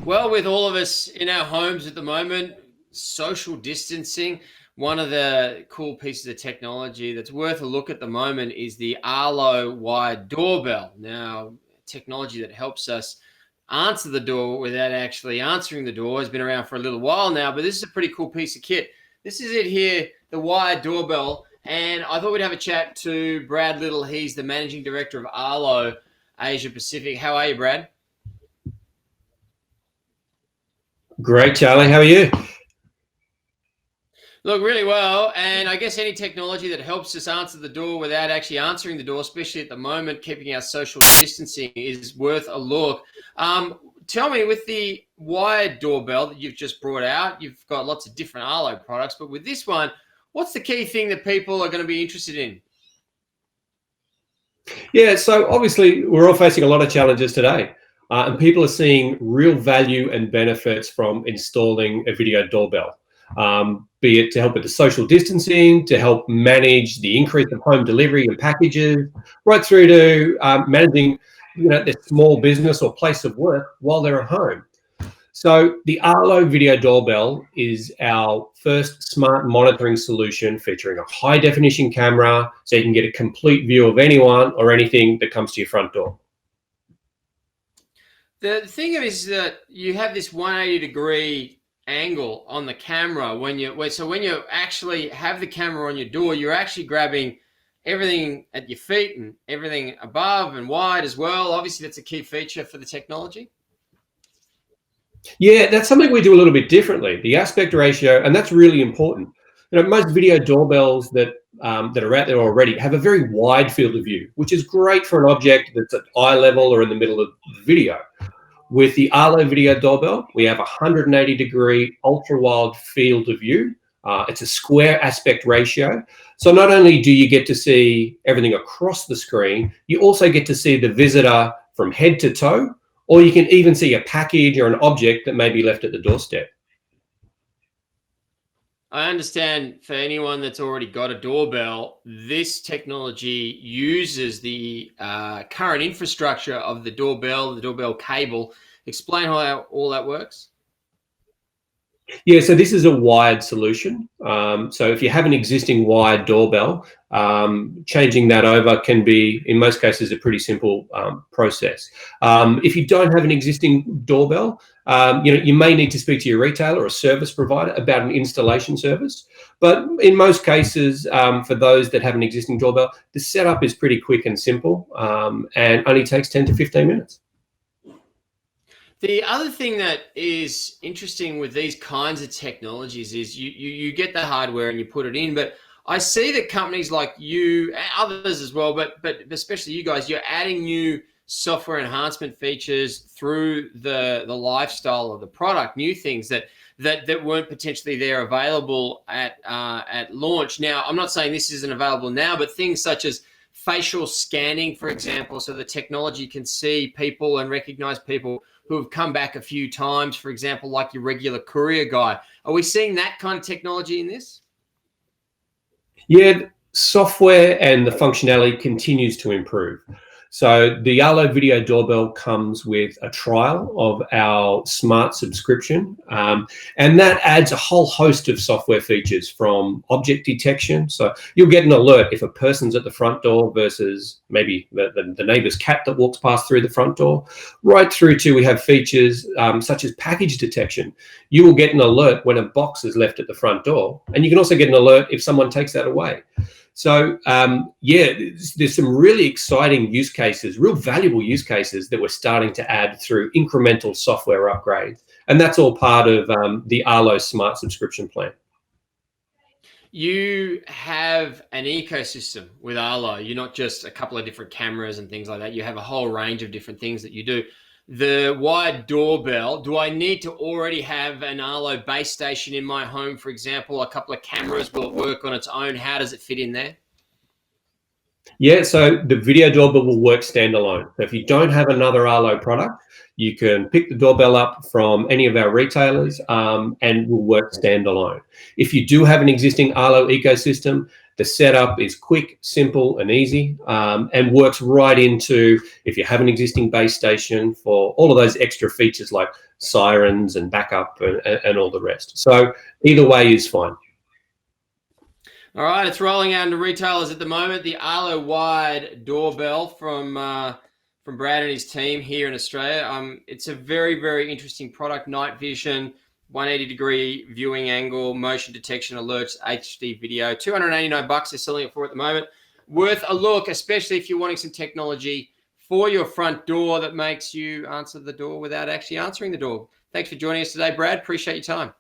Well, with all of us in our homes at the moment, social distancing, one of the cool pieces of technology that's worth a look at the moment is the Arlo wired doorbell. Now, technology that helps us answer the door without actually answering the door has been around for a little while now, but this is a pretty cool piece of kit. This is it here, the wired doorbell. And I thought we'd have a chat to Brad Little. He's the managing director of Arlo Asia Pacific. How are you, Brad? Great, Charlie. How are you? Look, really well. And I guess any technology that helps us answer the door without actually answering the door, especially at the moment, keeping our social distancing, is worth a look. Tell me, with the wired doorbell that you've just brought out, you've got lots of different Arlo products, but with this one, what's the key thing that people are going to be interested in? Yeah, so obviously we're all facing a lot of challenges today, and people are seeing real value and benefits from installing a video doorbell, be it to help with the social distancing, to help manage the increase of home delivery and packages, right through to managing, their small business or place of work while they're at home. So the Arlo video doorbell is our first smart monitoring solution featuring a high definition camera so you can get a complete view of anyone or anything that comes to your front door. The thing is that you have this 180-degree angle on the camera when you actually have the camera on your door, you're actually grabbing everything at your feet and everything above and wide as well. Obviously, that's a key feature for the technology. Yeah, that's something we do a little bit differently. The aspect ratio, and that's really important. Most video doorbells that are out there already have a very wide field of view, which is great for an object that's at eye level or in the middle of the video. With the Arlo video doorbell, we have a 180-degree ultra-wide field of view. It's a square aspect ratio. So not only do you get to see everything across the screen, you also get to see the visitor from head to toe, or you can even see a package or an object that may be left at the doorstep. I understand for anyone that's already got a doorbell, this technology uses the current infrastructure of the doorbell cable. Explain how all that works. Yeah, so this is a wired solution. So if you have an existing wired doorbell, changing that over can be, in most cases, a pretty simple process. If you don't have an existing doorbell, you may need to speak to your retailer or service provider about an installation service. But in most cases, for those that have an existing doorbell, the setup is pretty quick and simple, and only takes 10 to 15 minutes. The other thing that is interesting with these kinds of technologies is you get the hardware and you put it in, but I see that companies like you and others as well, but especially you guys, you're adding new software enhancement features through the lifestyle of the product, new things that weren't potentially there available at launch. Now, I'm not saying this isn't available now, but things such as facial scanning, for example, so the technology can see people and recognize people who have come back a few times, for example, like your regular courier guy. Are we seeing that kind of technology in this? Yeah, software and the functionality continues to improve. So the Arlo video doorbell comes with a trial of our smart subscription, and that adds a whole host of software features from object detection. So you'll get an alert if a person's at the front door versus maybe the neighbor's cat that walks past through the front door, right through to we have features such as package detection. You will get an alert when a box is left at the front door, and you can also get an alert if someone takes that away. So, there's some really exciting use cases, real valuable use cases that we're starting to add through incremental software upgrades. And that's all part of the Arlo Smart subscription plan. You have an ecosystem with Arlo. You're not just a couple of different cameras and things like that. You have a whole range of different things that you do. The wired doorbell, do I need to already have an Arlo base station in my home, for example, a couple of cameras? Will it work on its own? How does it fit in there? Yeah, so the video doorbell will work standalone. So if you don't have another Arlo product, you can pick the doorbell up from any of our retailers and will work standalone. If you do have an existing Arlo ecosystem, The setup is quick, simple, and easy, and works right into if you have an existing base station for all of those extra features like sirens and backup and all the rest. So either way is fine. All right, it's rolling out into retailers at the moment. The Arlo Wide doorbell from Brad and his team here in Australia. It's a very, very interesting product. Night vision, 180-degree viewing angle, motion detection alerts, HD video. $289 they're selling it for at the moment. Worth a look, especially if you're wanting some technology for your front door that makes you answer the door without actually answering the door. Thanks for joining us today, Brad. Appreciate your time.